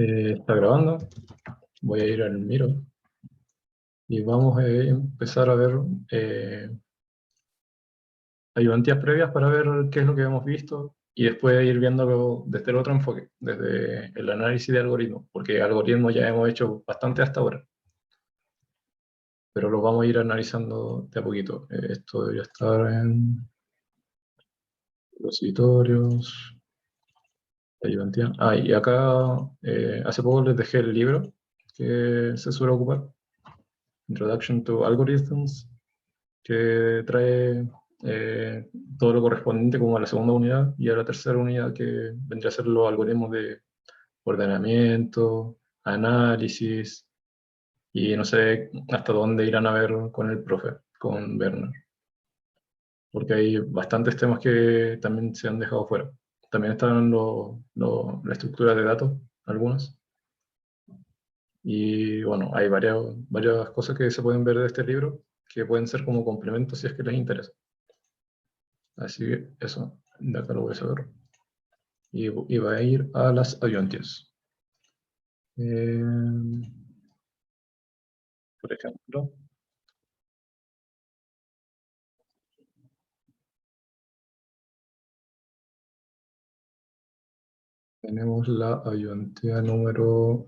Está grabando. Voy a ir al Miro y vamos a empezar a ver ayudantías previas para ver qué es lo que hemos visto y después ir viéndolo desde el otro enfoque, desde el análisis de algoritmos, porque algoritmos ya hemos hecho bastante hasta ahora, pero lo vamos a ir analizando de a poquito. Esto debería estar en repositorios, ayudantía. Y acá hace poco les dejé el libro que se suele ocupar, Introduction to Algorithms, que trae eh, todo lo correspondiente como a la segunda unidad y a la tercera unidad que vendría a ser los algoritmos de ordenamiento, análisis y no sé hasta dónde irán a ver con el profe, con Werner, porque hay bastantes temas que también se han dejado fuera. También están la estructura de datos, algunas. Y bueno, hay varias cosas que se pueden ver de este libro que pueden ser como complementos si es que les interesa. Así que eso, de acá lo voy a saber. Y va a ir a las ayudantías. Por ejemplo, tenemos la ayudantía número...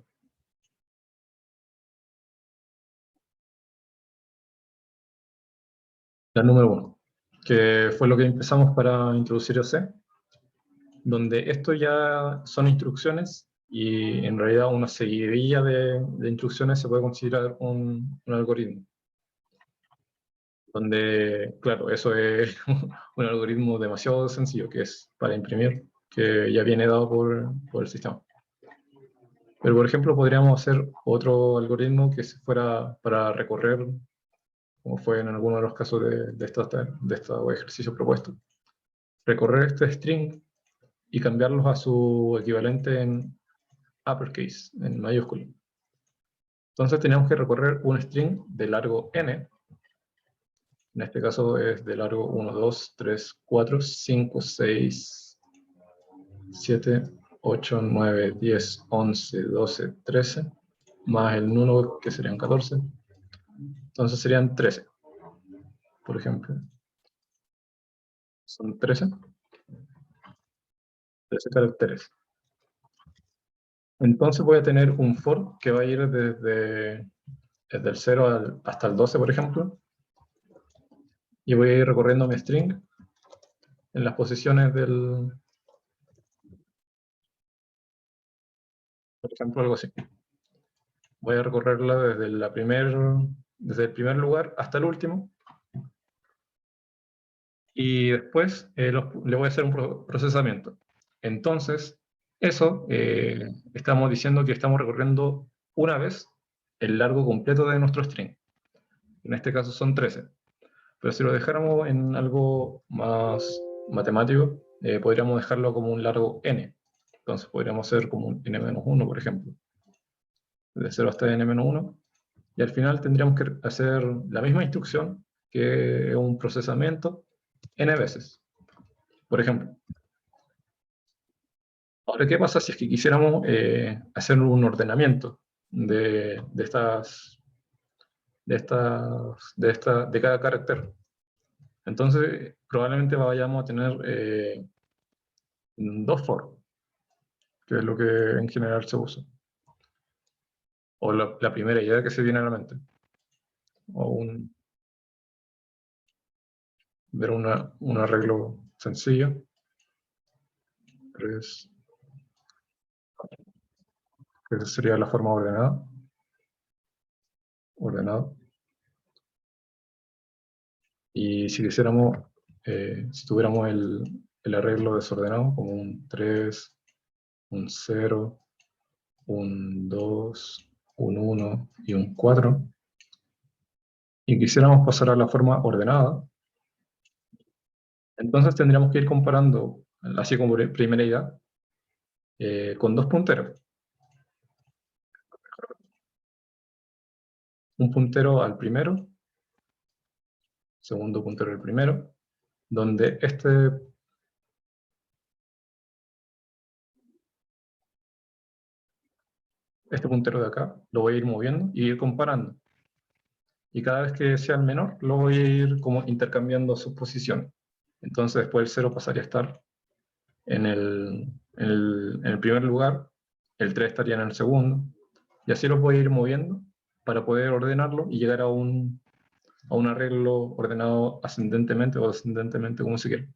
La número 1, que fue lo que empezamos para introducir OC, donde esto ya son instrucciones y en realidad una seguidilla de instrucciones se puede considerar un algoritmo. Donde, claro, eso es un algoritmo demasiado sencillo, que es para imprimir, que ya viene dado por el sistema. Pero, por ejemplo, podríamos hacer otro algoritmo que fuera para recorrer, como fue en algunos de los casos de estos ejercicios propuestos, recorrer este string y cambiarlos a su equivalente en uppercase, en mayúscula. Entonces teníamos que recorrer un string de largo n. En este caso es de largo 1, 2, 3, 4, 5, 6, 7, 8, 9, 10, 11, 12, 13, más el 1 que serían 14. Entonces serían 13, por ejemplo. Son 13 caracteres. Entonces voy a tener un for que va a ir desde el 0 hasta el 12, por ejemplo. Y voy a ir recorriendo mi string en las posiciones del... Por ejemplo, algo así. Voy a recorrerla desde el primer lugar hasta el último. Y después le voy a hacer un procesamiento. Entonces, eso estamos diciendo que estamos recorriendo una vez el largo completo de nuestro string. En este caso son 13. Pero si lo dejáramos en algo más matemático, podríamos dejarlo como un largo n. Entonces podríamos hacer como un n-1, por ejemplo. De 0 hasta n-1. Y al final tendríamos que hacer la misma instrucción, que es un procesamiento, n veces. Por ejemplo. Ahora, ¿qué pasa si es que quisiéramos hacer un ordenamiento de cada carácter? Entonces, probablemente vayamos a tener dos for, que es lo que en general se usa. O la primera idea que se viene a la mente. O ver un arreglo sencillo. 3, que sería la forma ordenada. Ordenado. Y si quisiéramos, si tuviéramos el arreglo desordenado, como un 3, un 0, un 2, un 1 y un 4, y quisiéramos pasar a la forma ordenada, entonces tendríamos que ir comparando, así como primera idea, con dos punteros. Un puntero al primero, segundo puntero al primero, donde este puntero de acá, lo voy a ir moviendo y ir comparando. Y cada vez que sea el menor, lo voy a ir como intercambiando sus posiciones. Entonces después el 0 pasaría a estar en el primer lugar, el 3 estaría en el segundo, y así los voy a ir moviendo para poder ordenarlo y llegar a un arreglo ordenado ascendentemente o descendentemente, como se quiera.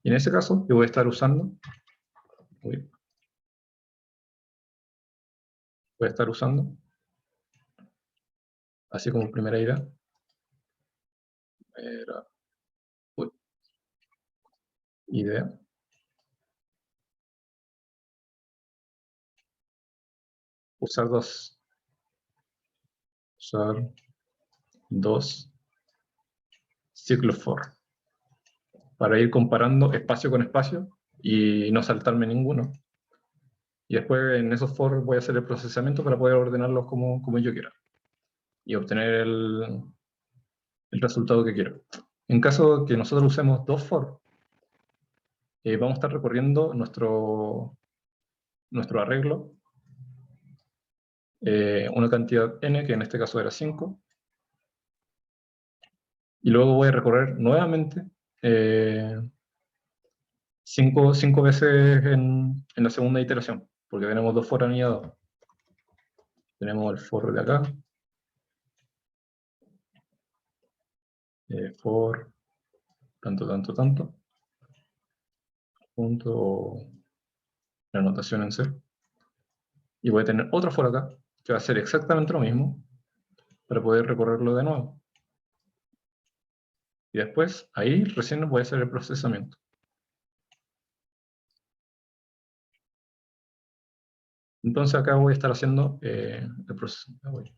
Y en ese caso, yo voy a estar usando, voy a estar usando, así como primera idea, era, idea, usar dos ciclos for, para ir comparando espacio con espacio y no saltarme ninguno. Y después en esos for voy a hacer el procesamiento para poder ordenarlos como yo quiera y obtener el resultado que quiero. En caso que nosotros usemos dos for, vamos a estar recorriendo nuestro arreglo, una cantidad n, que en este caso era 5, y luego voy a recorrer nuevamente 5 veces en la segunda iteración, porque tenemos dos for anidados. Tenemos el for de acá, for tanto, punto la anotación en C. Y voy a tener otro for acá, que va a ser exactamente lo mismo, para poder recorrerlo de nuevo. Y después, ahí recién voy a hacer el procesamiento. Entonces acá voy a estar haciendo el proceso. Voy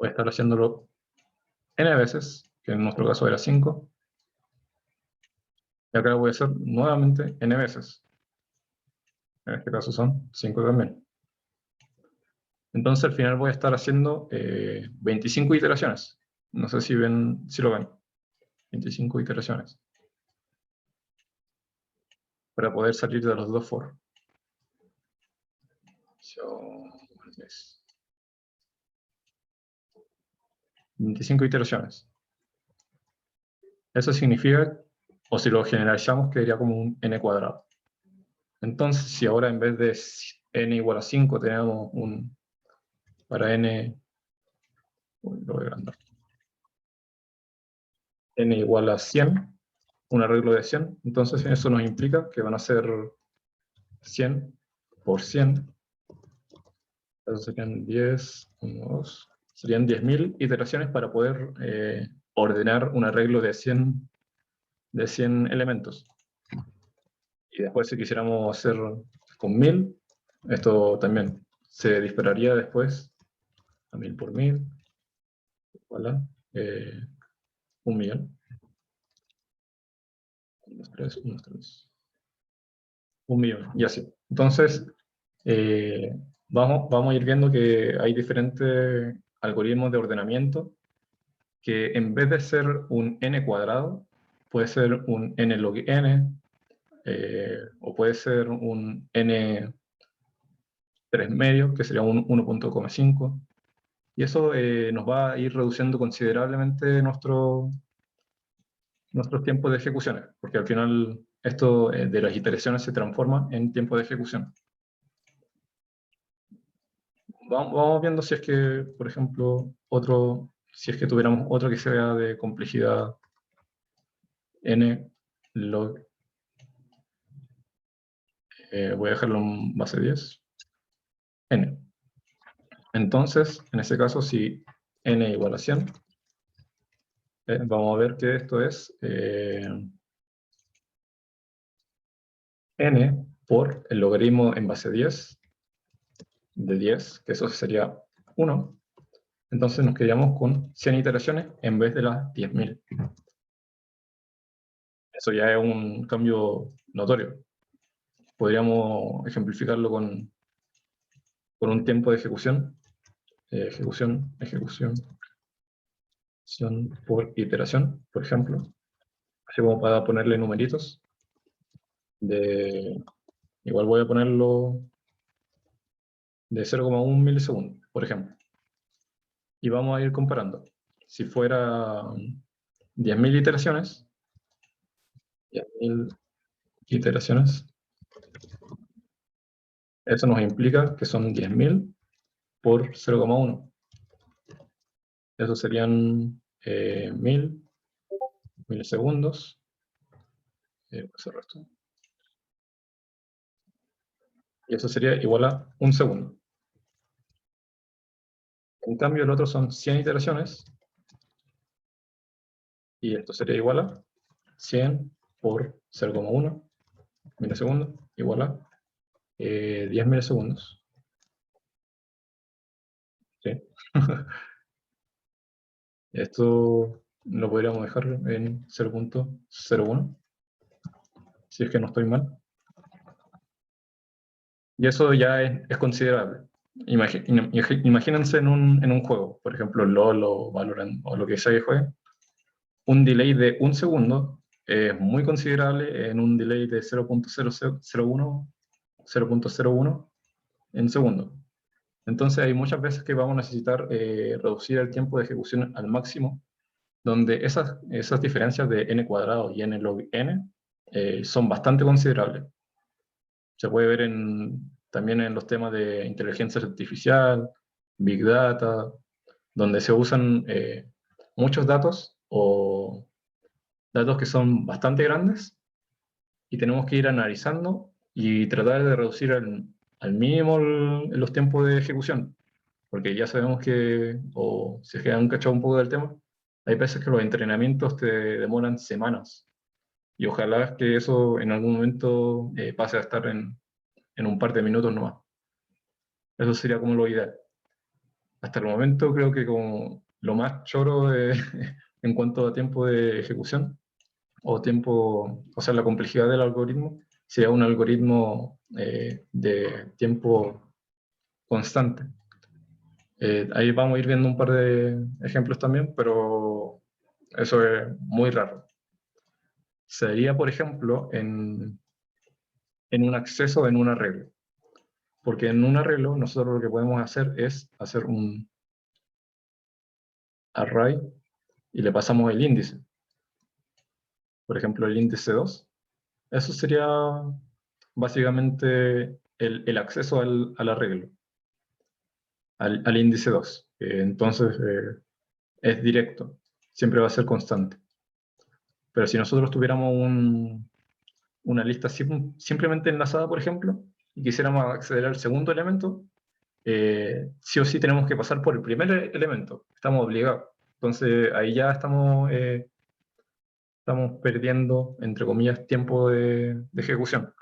a estar haciéndolo n veces, que en nuestro caso era 5. Y acá voy a hacer nuevamente n veces. En este caso son 5 también. Entonces al final voy a estar haciendo 25 iteraciones. No sé si lo ven. 25 iteraciones. Para poder salir de los dos for. 25 iteraciones. Eso significa, o si lo generalizamos, quedaría como un n cuadrado. Entonces, si ahora en vez de n igual a 5 tenemos para n, lo voy a agrandar, n igual a 100, un arreglo de 100, entonces eso nos implica que van a ser 100 por 100, eso serían 10, 1, 2, serían 10.000 iteraciones para poder ordenar un arreglo de 100 elementos. Y después si quisiéramos hacer con 1000, esto también se dispararía después a 1000 por 1000, igual a 1.000.000. 1, 2, 3, 1, 2, 3. 1.000.000, y así. Entonces, vamos a ir viendo que hay diferentes algoritmos de ordenamiento que en vez de ser un n cuadrado, puede ser un n log n, o puede ser un n 3 medios, que sería un 1.5, y eso nos va a ir reduciendo considerablemente nuestros tiempos de ejecuciones, porque al final esto de las iteraciones se transforma en tiempo de ejecución. Vamos viendo si es que, por ejemplo, si es que tuviéramos otro que sea de complejidad n log, voy a dejarlo en base 10, n. Entonces, en ese caso, si n igual a 100, vamos a ver que esto es n por el logaritmo en base 10 de 10, que eso sería 1. Entonces nos quedaríamos con 100 iteraciones en vez de las 10.000. Eso ya es un cambio notorio. Podríamos ejemplificarlo con un tiempo de ejecución. Ejecución por iteración, por ejemplo. Así como para ponerle numeritos. Igual voy a ponerlo de 0,1 milisegundos, por ejemplo. Y vamos a ir comparando. Si fuera 10.000 iteraciones, 10.000 iteraciones, eso nos implica que son 10.000 por 0,1. Eso serían 1.000 milisegundos. Cerro esto. Y eso sería igual a 1 segundo. En cambio, el otro son 100 iteraciones. Y esto sería igual a 100 por 0,1 milisegundos, igual a 10 milisegundos. ¿Sí? Esto lo podríamos dejar en 0,01, si es que no estoy mal. Y eso ya es considerable. Imagínense en un juego, por ejemplo LOL o Valorant o lo que sea que jueguen, un delay de 1 segundo es muy considerable en un delay de 0.01 en segundo. Entonces hay muchas veces que vamos a necesitar reducir el tiempo de ejecución al máximo, donde esas diferencias de n cuadrado y n log n son bastante considerables. Se puede ver también en los temas de inteligencia artificial, big data, donde se usan muchos datos o datos que son bastante grandes y tenemos que ir analizando y tratar de reducir al mínimo los tiempos de ejecución, porque ya sabemos que, o si es que han cachado un poco del tema, hay veces que los entrenamientos te demoran semanas y ojalá que eso en algún momento pase a estar en un par de minutos nomás. Eso sería como lo ideal. Hasta el momento creo que como lo más choro en cuanto a tiempo de ejecución o tiempo, o sea, la complejidad del algoritmo, sería un algoritmo de tiempo constante. Ahí vamos a ir viendo un par de ejemplos también, pero eso es muy raro. Sería, por ejemplo, en un acceso en un arreglo. Porque en un arreglo nosotros lo que podemos hacer es hacer un array y le pasamos el índice. Por ejemplo, el índice 2. Eso sería básicamente el acceso al arreglo, al índice 2. Entonces es directo, siempre va a ser constante. Pero si nosotros tuviéramos una lista simplemente enlazada, por ejemplo, y quisiéramos acceder al segundo elemento, sí o sí tenemos que pasar por el primer elemento, estamos obligados. Entonces ahí ya estamos perdiendo, entre comillas, tiempo de ejecución.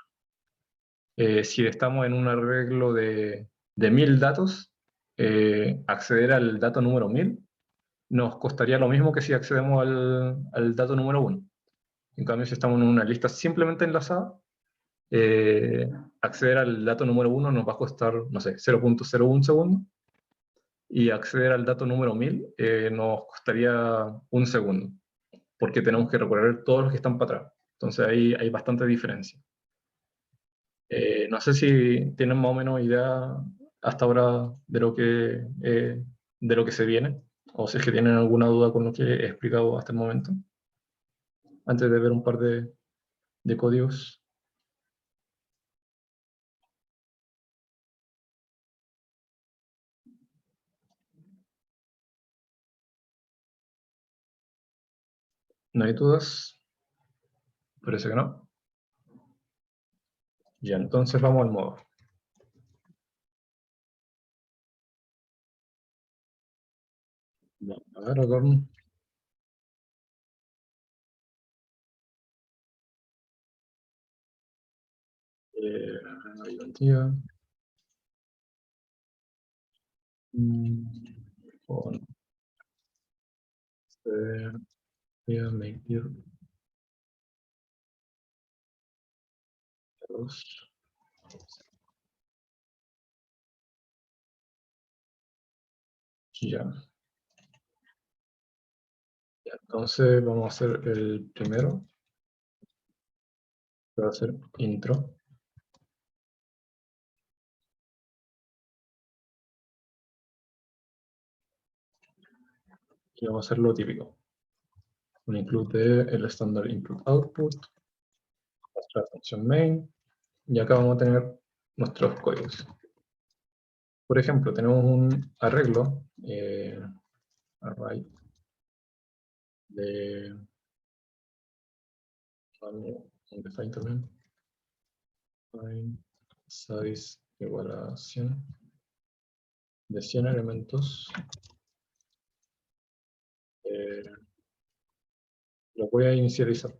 Si estamos en un arreglo de 1000 datos, acceder al dato número 1000 nos costaría lo mismo que si accedemos al dato número 1. En cambio, si estamos en una lista simplemente enlazada, acceder al dato número 1 nos va a costar, no sé, 0.01 segundo, y acceder al dato número 1000 nos costaría 1 segundo, porque tenemos que recorrer todos los que están para atrás. Entonces ahí hay bastante diferencia. No sé si tienen más o menos idea hasta ahora de lo que se viene, o si es que tienen alguna duda con lo que he explicado hasta el momento, antes de ver un par de códigos. ¿No hay dudas? Parece que no. Ya, entonces vamos al modo. A ver, Adorno. Identidad. Con voy a medir los. Ya. Ya, entonces vamos a hacer el primero. Va a ser intro. Y vamos a hacer lo típico. Un include de el estándar input output, nuestra función main, y acá vamos a tener nuestros códigos. Por ejemplo, tenemos un arreglo, array, de define también, define size igual a 100, de 100 elementos. Lo voy a inicializar.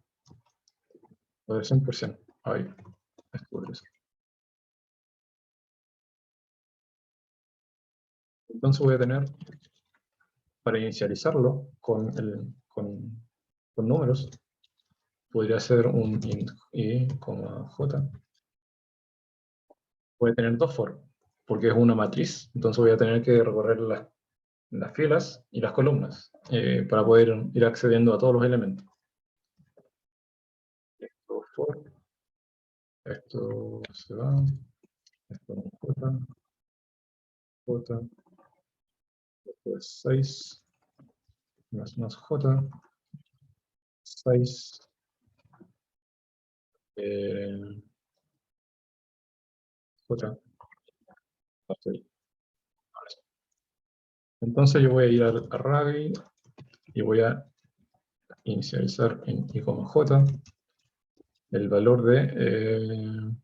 Lo de 100%. Ahí. Entonces voy a tener, para inicializarlo con números, podría ser un int i, j. Voy a tener dos for, porque es una matriz, entonces voy a tener que recorrer las filas y las columnas para poder ir accediendo a todos los elementos. Esto for, esto se va, esto j, j, esto es 6, más j, 6, j, entonces yo voy a ir al array y voy a inicializar en i, j el valor de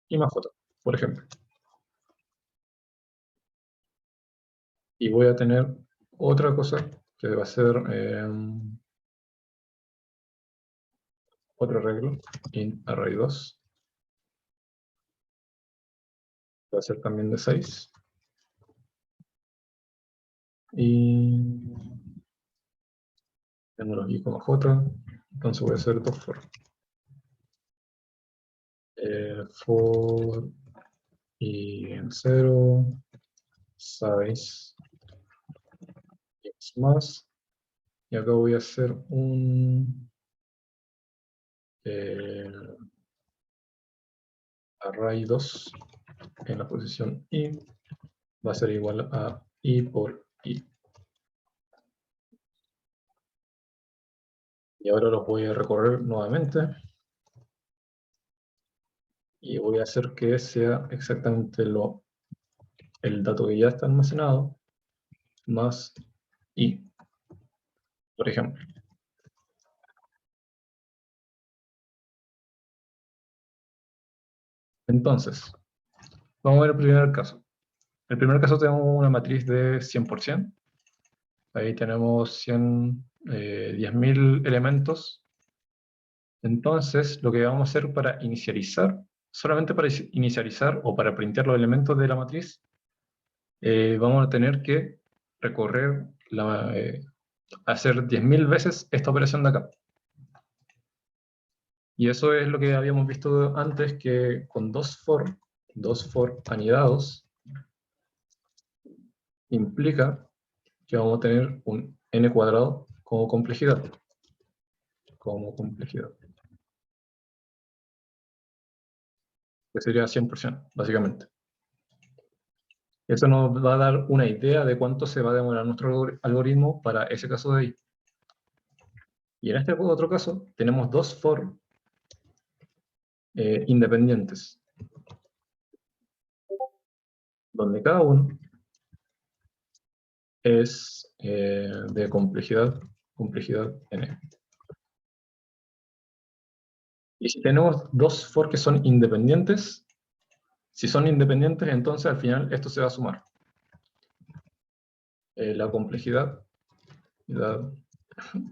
i más j, por ejemplo. Y voy a tener otra cosa que va a ser otro arreglo, int array2, va a ser también de 6. Y tengo los i, j, entonces voy a hacer dos for. For y en 0, size x más, y acá voy a hacer un array2 en la posición i, va a ser igual a i por i. Y ahora los voy a recorrer nuevamente. Y voy a hacer que sea exactamente el dato que ya está almacenado, más i, por ejemplo. Entonces, vamos a ver el primer caso. En el primer caso tenemos una matriz de 100%. Ahí tenemos 10.000 elementos. Entonces, lo que vamos a hacer para inicializar, solamente para inicializar o para printar los elementos de la matriz, vamos a tener que recorrer, hacer 10.000 veces esta operación de acá. Y eso es lo que habíamos visto antes, que con dos for anidados, implica que vamos a tener un n cuadrado como complejidad. Que sería 100%, básicamente. Eso nos va a dar una idea de cuánto se va a demorar nuestro algoritmo para ese caso de ahí. Y en este otro caso, tenemos dos for independientes, donde cada uno es de complejidad n. Y si tenemos dos for que son independientes, si son independientes, entonces al final esto se va a sumar. La complejidad,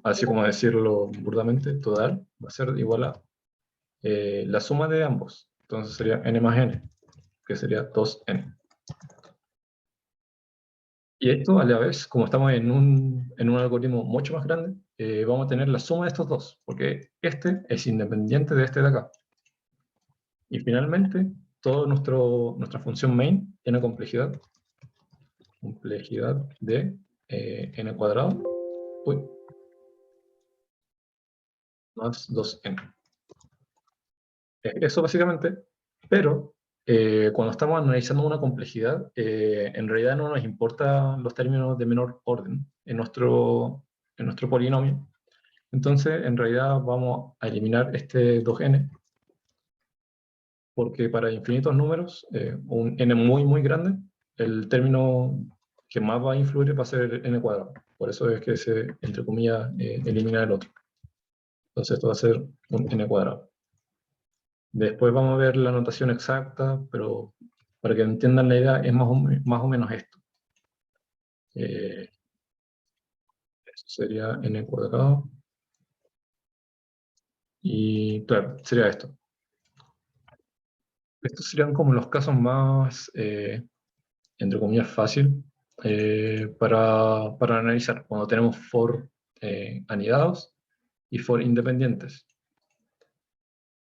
así como decirlo burdamente, total, va a ser igual a la suma de ambos. Entonces sería n más n, que sería 2n. Y esto, a la vez, como estamos en un algoritmo mucho más grande, vamos a tener la suma de estos dos, porque este es independiente de este de acá. Y finalmente, toda nuestra función main tiene complejidad de n cuadrado, más 2n. Eso básicamente, pero cuando estamos analizando una complejidad, en realidad no nos importan los términos de menor orden en nuestro polinomio. Entonces, en realidad vamos a eliminar este 2n, porque para infinitos números, un n muy, muy grande, el término que más va a influir va a ser el n cuadrado. Por eso es que se, entre comillas, elimina el otro. Entonces esto va a ser un n cuadrado. Después vamos a ver la notación exacta, pero para que entiendan la idea, es más o menos esto. Eso sería n cuadrado. Y claro, sería esto. Estos serían como los casos más, entre comillas, fácil para analizar, cuando tenemos for anidados y for independientes.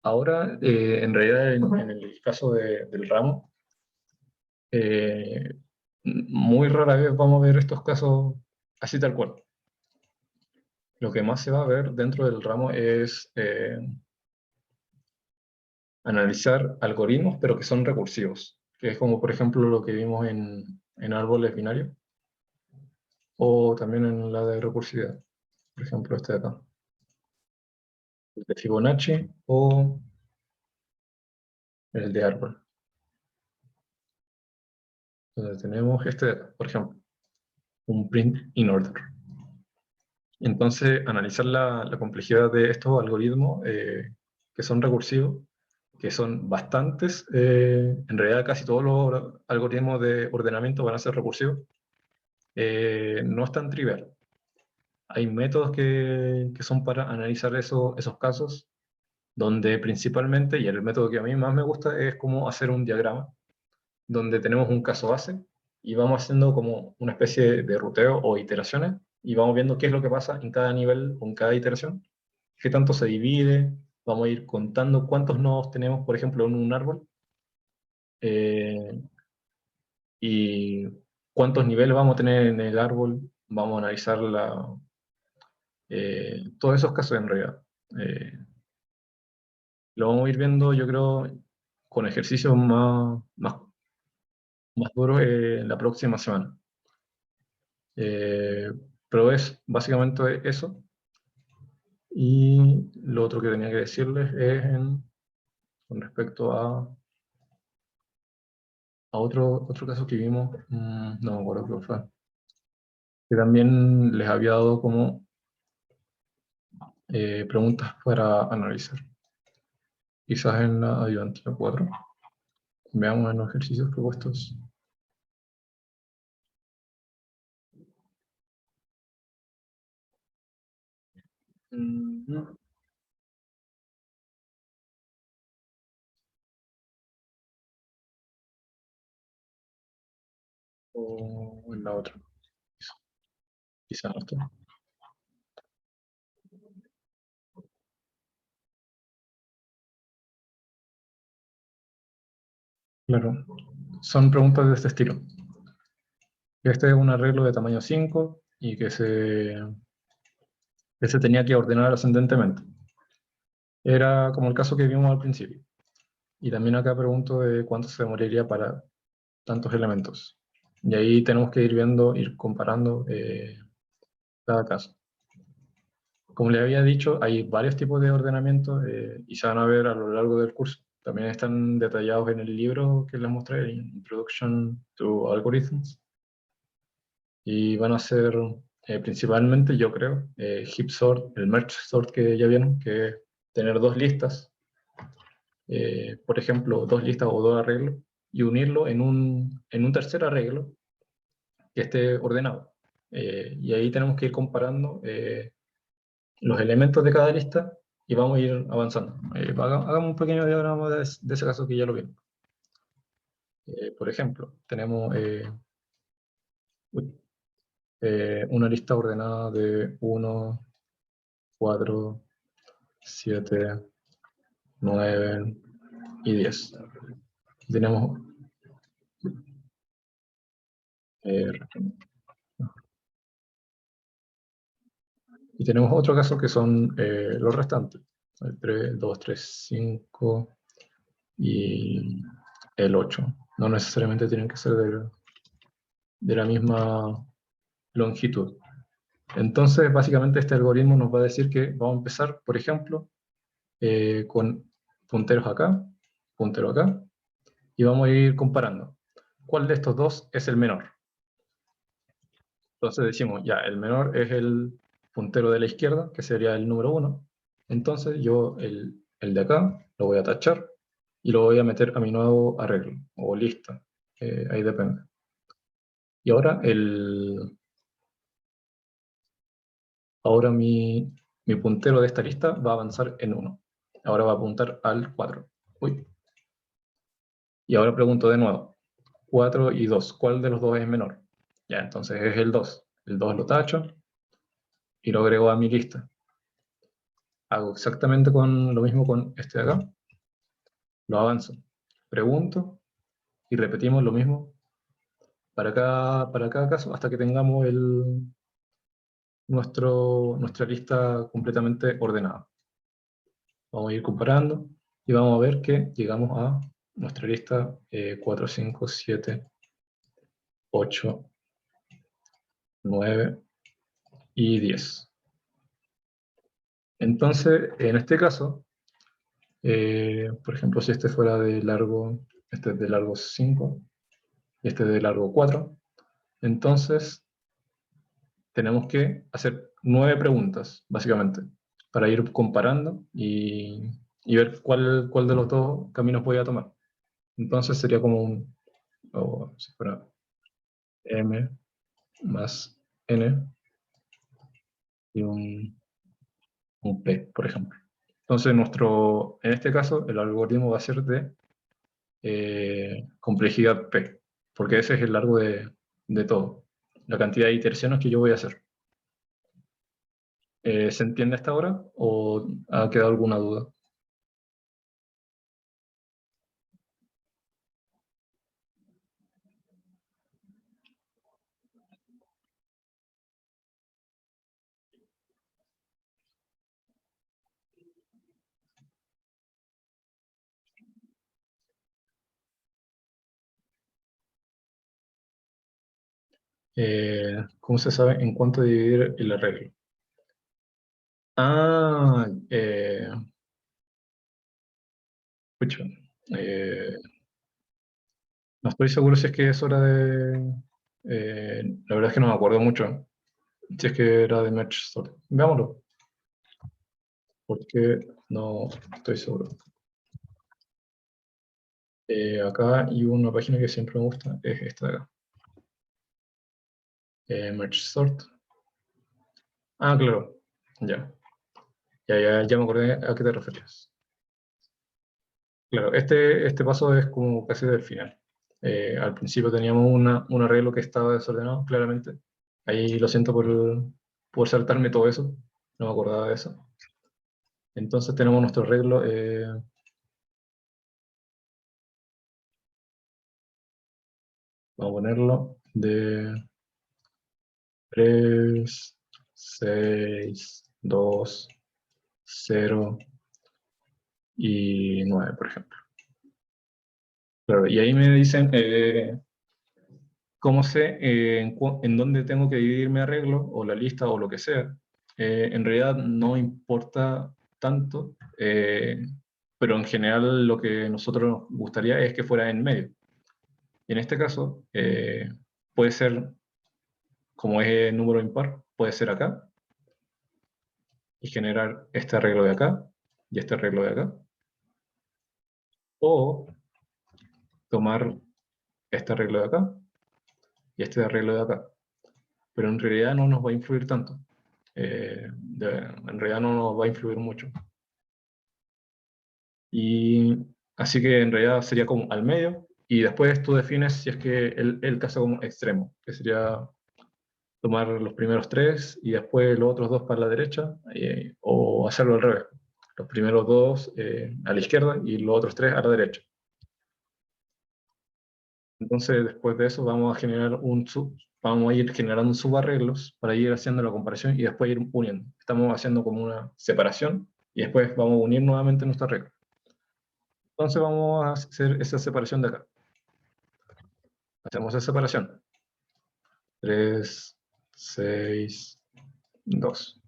Ahora, en realidad, en el caso del ramo, muy rara vez vamos a ver estos casos así tal cual. Lo que más se va a ver dentro del ramo es analizar algoritmos, pero que son recursivos, que es como, por ejemplo, lo que vimos en árboles binarios, o también en la de recursividad, por ejemplo, este de acá, el de Fibonacci o el de árbol. Entonces tenemos este de acá, por ejemplo, un print in order. Entonces, analizar la complejidad de estos algoritmos que son recursivos, que son bastantes, en realidad casi todos los algoritmos de ordenamiento van a ser recursivos, no es tan trivial. Hay métodos que son para analizar esos casos, donde principalmente, y el método que a mí más me gusta, es como hacer un diagrama, donde tenemos un caso base, y vamos haciendo como una especie de ruteo o iteraciones, y vamos viendo qué es lo que pasa en cada nivel o en cada iteración, qué tanto se divide, vamos a ir contando cuántos nodos tenemos, por ejemplo, en un árbol, eh, y cuántos niveles vamos a tener en el árbol, vamos a analizar todos esos casos en realidad. Lo vamos a ir viendo, yo creo, con ejercicios más duros la próxima semana. Pero es básicamente eso. Y lo otro que tenía que decirles es con respecto a otro caso que vimos, no me acuerdo qué fue, que también les había dado como preguntas para analizar. Quizás en la ayudante 4. Veamos en los ejercicios propuestos. O en la otra. Quizás no está. Claro, son preguntas de este estilo. Este es un arreglo de tamaño 5 y que se tenía que ordenar ascendentemente. Era como el caso que vimos al principio. Y también acá pregunto de cuánto se demoraría para tantos elementos. Y ahí tenemos que ir viendo, ir comparando cada caso. Como les había dicho, hay varios tipos de ordenamiento y se van a ver a lo largo del curso. También están detallados en el libro que les mostré, Introduction to Algorithms. Y van a ser principalmente, yo creo, heap sort, el merge sort que ya vieron, que es tener dos listas, por ejemplo, dos listas o dos arreglos, y unirlo en un tercer arreglo que esté ordenado. Y ahí tenemos que ir comparando los elementos de cada lista y vamos a ir avanzando. Hagamos un pequeño diagrama de ese caso que ya lo vimos. Por ejemplo, tenemos una lista ordenada de 1, 4, 7, 9 y 10. Tenemos eh, y tenemos otro caso que son los restantes. 3, 2, 3, 5 y el 8. No necesariamente tienen que ser de la misma longitud. Entonces, básicamente este algoritmo nos va a decir que vamos a empezar, por ejemplo, con punteros acá, puntero acá, y vamos a ir comparando. ¿Cuál de estos dos es el menor? Entonces decimos, ya, el menor es el puntero de la izquierda, que sería el número 1. Entonces yo el de acá lo voy a tachar y lo voy a meter a mi nuevo arreglo, o lista, ahí depende. Y ahora mi puntero de esta lista va a avanzar en 1. Ahora va a apuntar al 4. Uy. Y ahora pregunto de nuevo, 4 y 2, ¿cuál de los dos es menor? Ya, entonces es el 2. El 2 lo tacho y lo agrego a mi lista. Hago exactamente lo mismo con este de acá. Lo avanzo. Pregunto y repetimos lo mismo para cada caso hasta que tengamos nuestra lista completamente ordenada. Vamos a ir comparando y vamos a ver que llegamos a nuestra lista 4, 5, 7, 8, 9 y 10. Entonces, en este caso, por ejemplo, si este fuera de largo, este es de largo 5, y este es de largo 4, entonces tenemos que hacer 9 preguntas, básicamente, para ir comparando y ver cuál de los dos caminos voy a tomar. Entonces sería como o si fuera m más n y un p, por ejemplo. Entonces en este caso, el algoritmo va a ser de complejidad p, porque ese es el largo de todo, la cantidad de iteraciones que yo voy a hacer. ¿Se entiende hasta ahora o ha quedado alguna duda? ¿Cómo se sabe en cuánto dividir el arreglo? Ah, pucha, eh, no estoy seguro si es que es hora la verdad es que no me acuerdo mucho, si es que era de Merge Sort. Veámoslo, porque no estoy seguro. Acá hay una página que siempre me gusta, es esta de acá. Merge Sort. Ah, claro, ya. Ya me acordé a qué te referías. Claro, este paso es como casi del final. Al principio teníamos un arreglo que estaba desordenado, claramente. Ahí lo siento por saltarme todo eso, no me acordaba de eso. Entonces tenemos nuestro arreglo, vamos a ponerlo de 3, 6, 2, 0 y 9, por ejemplo. Claro, y ahí me dicen cómo sé en dónde tengo que dividir mi arreglo, o la lista, o lo que sea. En realidad no importa tanto, pero en general lo que nosotros nos gustaría es que fuera en medio. Y en este caso, puede ser, como es número impar, puede ser acá, y generar este arreglo de acá, y este arreglo de acá. O tomar este arreglo de acá, y este arreglo de acá. Pero en realidad no nos va a influir tanto. En realidad no nos va a influir mucho. Y así que en realidad sería como al medio, y después tú defines si es que el caso como extremo, que sería tomar los primeros tres y después los otros dos para la derecha, o hacerlo al revés. Los primeros dos a la izquierda y los otros tres a la derecha. Entonces después de eso vamos a generar vamos a ir generando subarreglos para ir haciendo la comparación y después ir uniendo. Estamos haciendo como una separación y después vamos a unir nuevamente nuestro arreglo. Entonces vamos a hacer esa separación de acá. Hacemos esa separación. 3, 6, 2.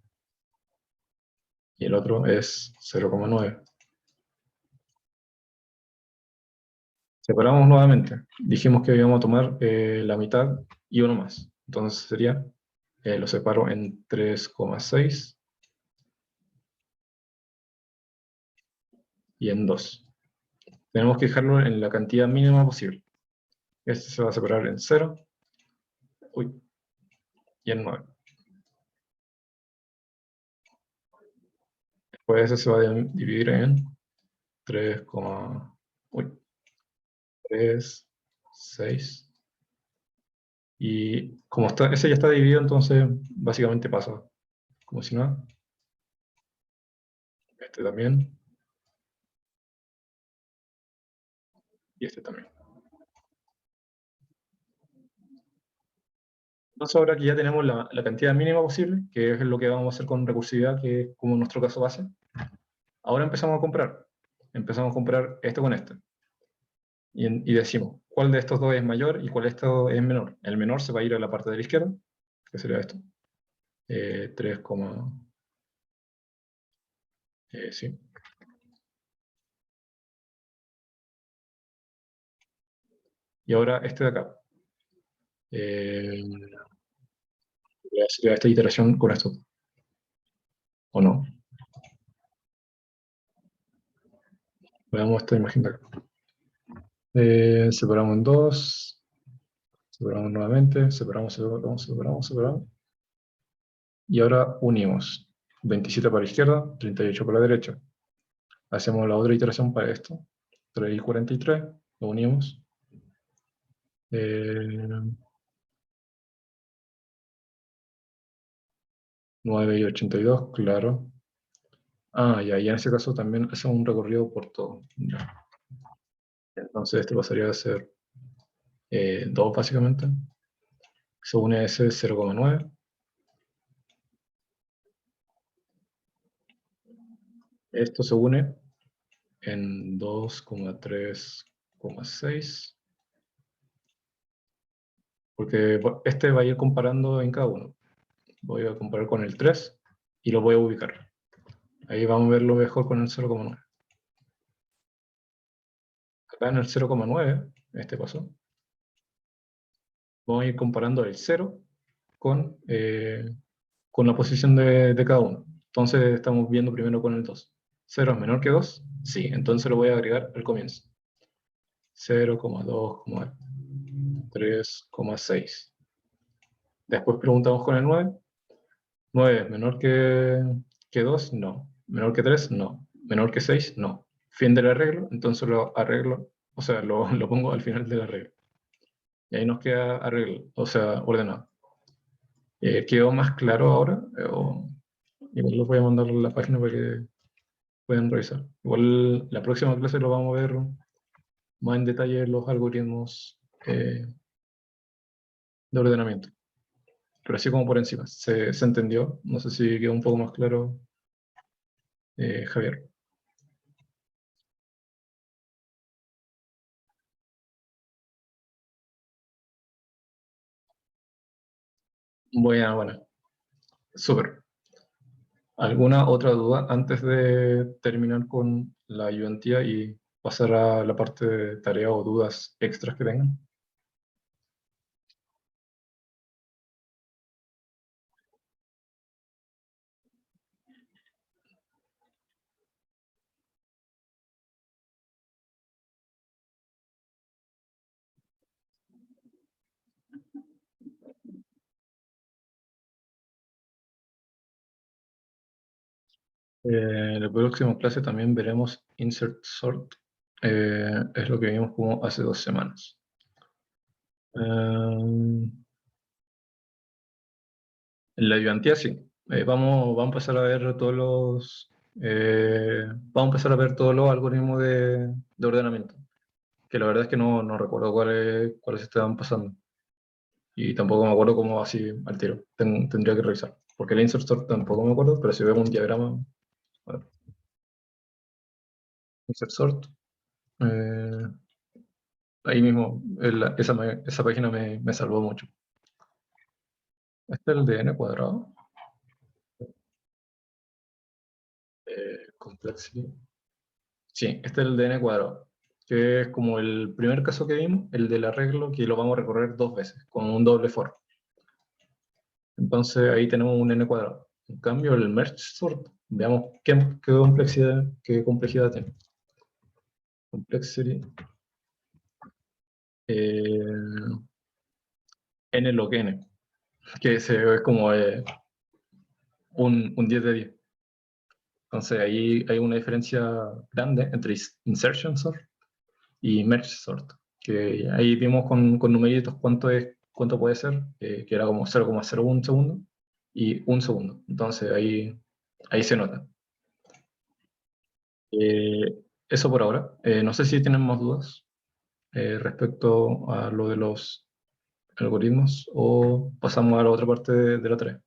Y el otro es 0,9. Separamos nuevamente. Dijimos que íbamos a tomar la mitad y uno más. Entonces sería, lo separo en 3,6 y en 2. Tenemos que dejarlo en la cantidad mínima posible. Este se va a separar en 0 y en 9. Después ese se va a dividir en 3, 3, 6. Y como ese ya está dividido, entonces básicamente pasa como si nada. Este también. Y este también. Entonces ahora que ya tenemos la cantidad mínima posible, que es lo que vamos a hacer con recursividad, que es como nuestro caso base, ahora empezamos a comprar. Empezamos a comprar esto con esto. Y decimos, ¿cuál de estos dos es mayor y cuál de estos es menor? El menor se va a ir a la parte de la izquierda, que sería esto. 3, sí. Y ahora este de acá. Voy a hacer esta iteración con esto. ¿O no? Veamos esta imagen de acá. Separamos en 2. Separamos nuevamente. Separamos. Y ahora unimos. 27 para la izquierda, 38 para la derecha. Hacemos la otra iteración para esto. 3 y 43. Lo unimos. 9 y 82, claro. Y ahí en ese caso también hacemos un recorrido por todo. Ya. Entonces este pasaría a ser 2 básicamente. Se une ese 0,9. Esto se une en 2,3,6. Porque este va a ir comparando en cada uno. Voy a comparar con el 3 y lo voy a ubicar. Ahí vamos a verlo mejor con el 0,9. Acá en el 0,9, este paso, vamos a ir comparando el 0 con la posición de cada uno. Entonces estamos viendo primero con el 2. ¿0 es menor que 2? Sí, entonces lo voy a agregar al comienzo. 0,2,3,6. Después preguntamos con el 9. 9 es menor que 2, no. Menor que 3, no. Menor que 6, no. Fin del arreglo, entonces lo arreglo, o sea, lo pongo al final del arreglo. Y ahí nos queda arreglo, o sea, ordenado. ¿Quedó más claro ahora? Igual los voy a mandar a la página para que puedan revisar. Igual la próxima clase lo vamos a ver más en detalle los algoritmos de ordenamiento. Pero así como por encima. ¿Se entendió? No sé si quedó un poco más claro, Javier. Bueno. Súper. ¿Alguna otra duda antes de terminar con la ayudantía y pasar a la parte de tarea o dudas extras que tengan? En la próxima clase también veremos Insert Sort. Es lo que vimos como hace 2 semanas. En la ayudantía sí. Vamos a empezar a ver vamos a empezar a ver todos los algoritmos de ordenamiento. Que la verdad es que no recuerdo cuáles estaban pasando. Y tampoco me acuerdo cómo así al tiro. Tendría que revisar. Porque el insert sort tampoco me acuerdo, pero si veo un diagrama, bueno, insert sort. Eh, ahí mismo, esa página me salvó mucho. Este es el de n cuadrado. Complexity. Sí, este es el de n cuadrado, que es como el primer caso que vimos, el del arreglo, que lo vamos a recorrer dos veces, con un doble for. Entonces ahí tenemos un n cuadrado. En cambio, el merge sort, veamos qué complejidad tiene. Complexity. eh, n log n, que se ve como un 10 de 10. Entonces ahí hay una diferencia grande entre insertion sort y merge sort, que ahí vimos con numeritos cuánto puede ser, que era como 0,01 segundo y un segundo. Entonces ahí se nota. Eh, Eso por ahora. No sé si tienen más dudas respecto a lo de los algoritmos o pasamos a la otra parte de la tarea.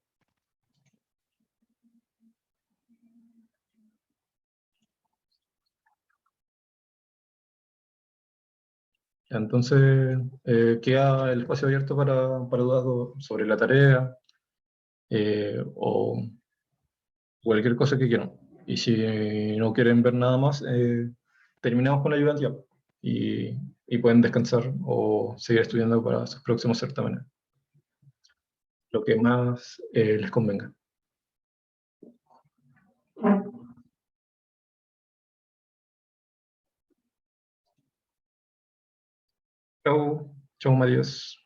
Entonces, queda el espacio abierto para dudas sobre la tarea o cualquier cosa que quieran. Y si no quieren ver nada más, terminamos con la ayudantía y pueden descansar o seguir estudiando para sus próximos certámenes, lo que más les convenga. Chau, chau Matías.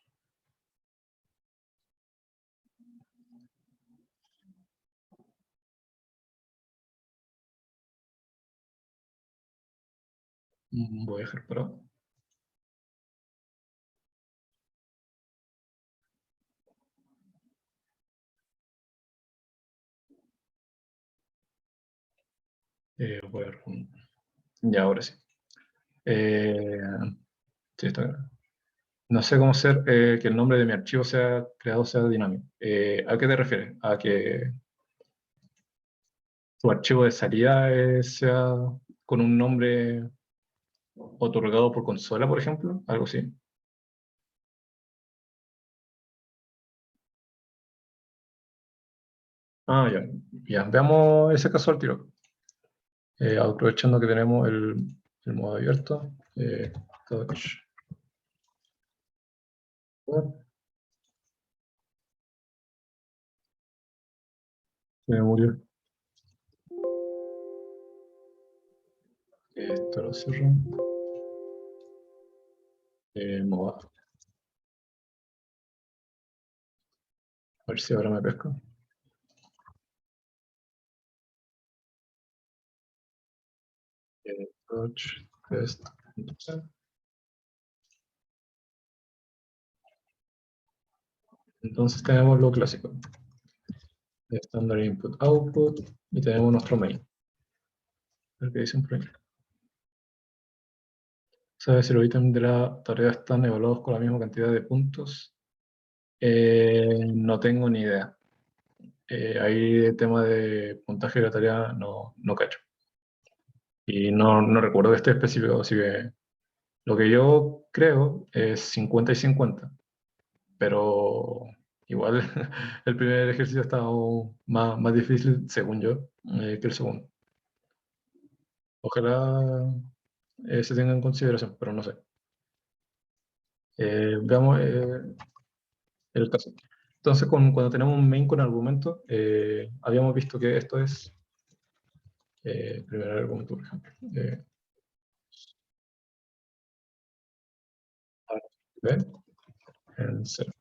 Voy a dejar parado. Voy a ver. Ya, ahora sí. Eh, sí, está bien. No sé cómo hacer que el nombre de mi archivo sea creado sea dinámico. ¿A qué te refieres? ¿A que tu archivo de salida sea con un nombre otorgado por consola, por ejemplo? Algo así. Ah, ya. Ya, veamos ese caso al tiro. Aprovechando que tenemos el modo abierto. Touch. Se me murió. Esto lo cierro. Modo. A ver si ahora me pesca. Touch. Test. Entonces tenemos lo clásico. Standard input output y tenemos nuestro main. A ver qué dicen por ahí. ¿Sabes si los ítems de la tarea están evaluados con la misma cantidad de puntos? No tengo ni idea. Ahí el tema de puntaje de la tarea no cacho. Y no recuerdo que esté específico, así que lo que yo creo es 50 y 50. Pero igual el primer ejercicio está más difícil, según yo, que el segundo. Ojalá se tenga en consideración, pero no sé. Veamos el caso. Entonces, cuando tenemos un main con argumento, habíamos visto que esto es el primer argumento, por ejemplo. B en 0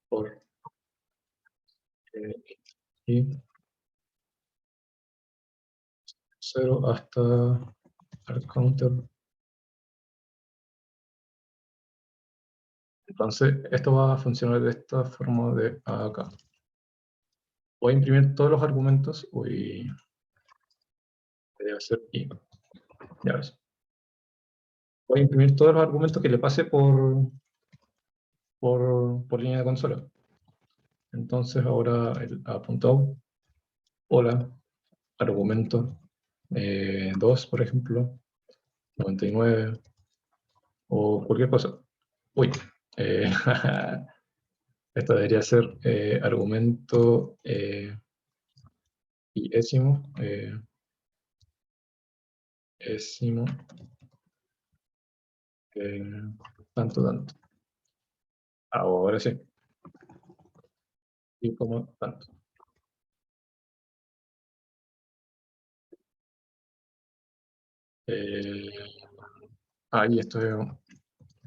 por y 0 hasta el counter. Entonces, esto va a funcionar de esta forma de acá. Voy a imprimir todos los argumentos. Voy a hacer y ya ves. Voy a imprimir todos los argumentos que le pase por línea de consola. Entonces, ahora el apuntado, hola, argumento 2, por ejemplo, 99, o cualquier cosa. Uy, esto debería ser argumento y ésimo, tanto, tanto. Ahora sí. Y como tanto. Y esto es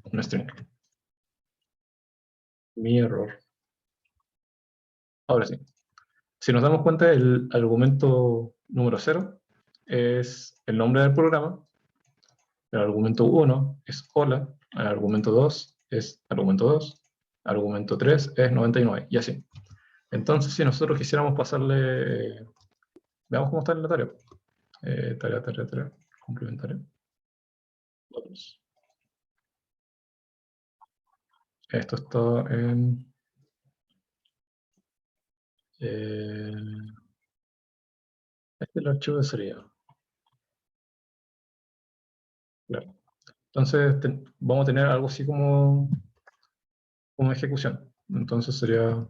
un string. Mi error. Ahora sí. Si nos damos cuenta, el argumento número 0 es el nombre del programa, el argumento 1 es hola, el argumento 2 es argumento 2, el argumento 3 es 99, y así. Entonces, si nosotros quisiéramos pasarle, veamos cómo está en la tarea. Tarea, complementaria. Otros. Esto está en... este es el archivo de salida. Claro. Entonces, vamos a tener algo así como ejecución. Entonces sería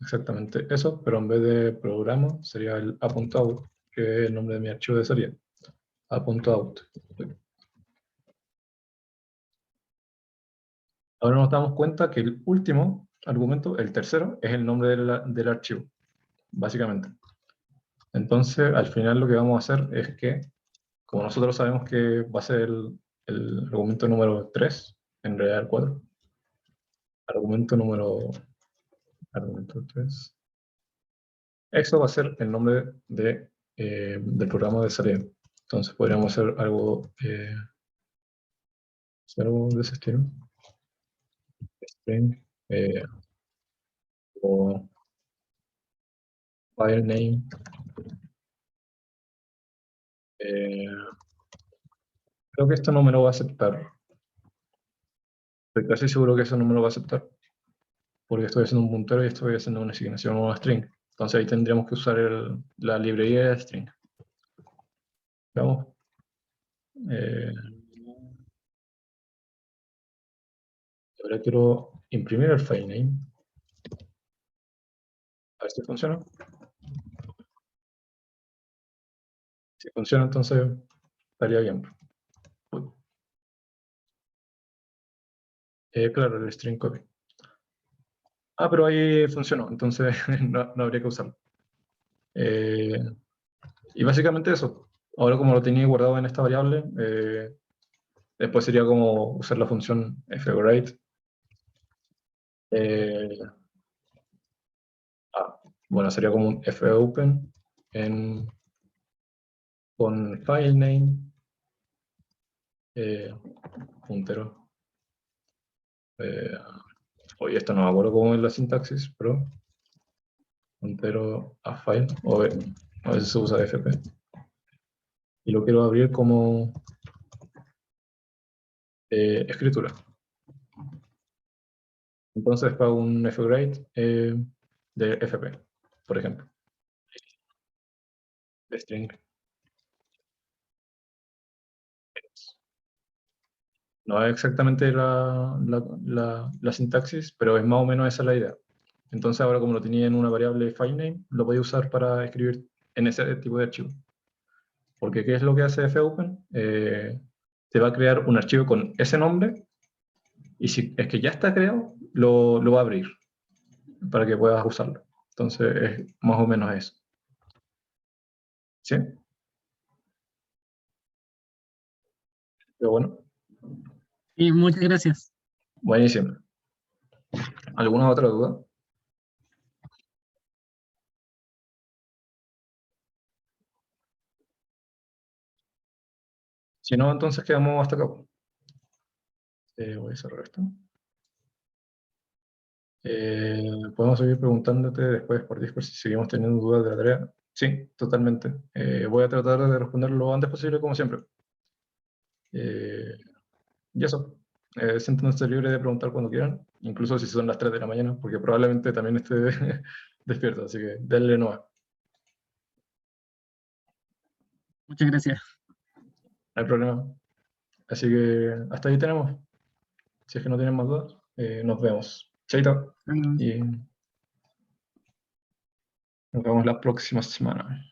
exactamente eso, pero en vez de programa sería el a.out, que es el nombre de mi archivo de salida. A.out. Ahora nos damos cuenta que el último argumento, el tercero, es el nombre del archivo, básicamente. Entonces, al final lo que vamos a hacer es que, como nosotros sabemos que va a ser el argumento número 3, en realidad el 4, argumento 3, eso va a ser el nombre del programa de salida. Entonces podríamos hacer algo de ese estilo. String o file name. Creo que esto no me lo va a aceptar. Estoy casi seguro que eso no me lo va a aceptar. Porque estoy haciendo un puntero y estoy haciendo una asignación o una string. Entonces ahí tendríamos que usar la librería de string. Veamos. Ahora quiero imprimir el file name. A ver si funciona. Si funciona, entonces estaría bien. Claro, el string copy. Pero ahí funcionó, entonces no habría que usarlo. Y básicamente eso. Ahora como lo tenía guardado en esta variable, después sería como usar la función fwrite. Bueno, sería como un fopen con filename, puntero. Oye, esto no me acuerdo cómo es la sintaxis, pero puntero a file, o a veces se usa fp. Y lo quiero abrir como escritura. Entonces pago un fgrade de fp, por ejemplo. De string. No es exactamente la sintaxis, pero es más o menos esa la idea. Entonces ahora como lo tenía en una variable filename, lo voy a usar para escribir en ese tipo de archivo. Porque ¿qué es lo que hace fopen? Te va a crear un archivo con ese nombre, y si es que ya está creado, lo va a abrir para que puedas usarlo. Entonces es más o menos eso. ¿Sí? Pero bueno, Y muchas gracias. buenísimo. ¿Alguna otra duda? Si no, entonces quedamos hasta acá. Voy a cerrar esto. Podemos seguir preguntándote después por Discord si seguimos teniendo dudas de la tarea. Sí, totalmente. Voy a tratar de responder lo antes posible, como siempre. Y eso. Siéntanse libres de preguntar cuando quieran, incluso si son las 3 de la mañana, porque probablemente también esté despierto, así que denle nomás. Muchas gracias. hay problema. Así que hasta ahí tenemos. Si es que no tienen más dudas, nos vemos. Chaito. Adiós. Y nos vemos la próxima semana.